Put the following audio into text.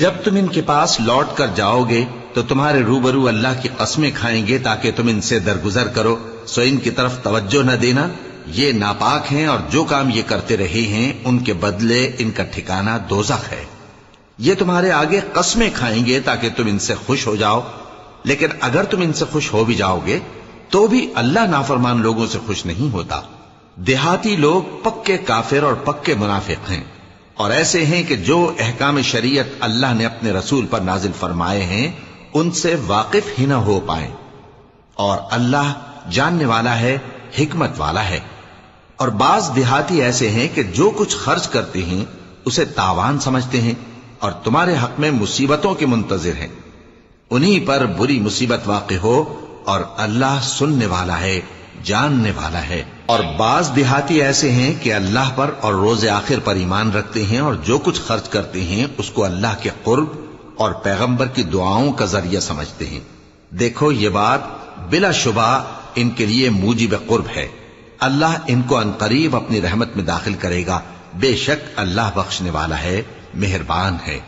جب تم ان کے پاس لوٹ کر جاؤ گے تو تمہارے روبرو اللہ کی قسمیں کھائیں گے تاکہ تم ان سے درگزر کرو، سو ان کی طرف توجہ نہ دینا، یہ ناپاک ہیں اور جو کام یہ کرتے رہے ہیں ان کے بدلے ان کا ٹھکانہ دوزخ ہے۔ یہ تمہارے آگے قسمیں کھائیں گے تاکہ تم ان سے خوش ہو جاؤ، لیکن اگر تم ان سے خوش ہو بھی جاؤ گے تو بھی اللہ نافرمان لوگوں سے خوش نہیں ہوتا۔ دیہاتی لوگ پکے کافر اور پکے منافق ہیں، اور ایسے ہیں کہ جو احکام شریعت اللہ نے اپنے رسول پر نازل فرمائے ہیں ان سے واقف ہی نہ ہو پائیں، اور اللہ جاننے والا ہے، حکمت والا ہے۔ اور بعض دیہاتی ایسے ہیں کہ جو کچھ خرچ کرتے ہیں اسے تاوان سمجھتے ہیں اور تمہارے حق میں مصیبتوں کے منتظر ہیں، انہی پر بری مصیبت واقع ہو، اور اللہ سننے والا ہے، جاننے والا ہے۔ اور بعض دیہاتی ایسے ہیں کہ اللہ پر اور روز آخر پر ایمان رکھتے ہیں اور جو کچھ خرچ کرتے ہیں اس کو اللہ کے قرب اور پیغمبر کی دعاؤں کا ذریعہ سمجھتے ہیں۔ دیکھو یہ بات بلا شبہ ان کے لیے موجب قرب ہے، اللہ ان کو عنقریب اپنی رحمت میں داخل کرے گا، بے شک اللہ بخشنے والا ہے، مہربان ہے۔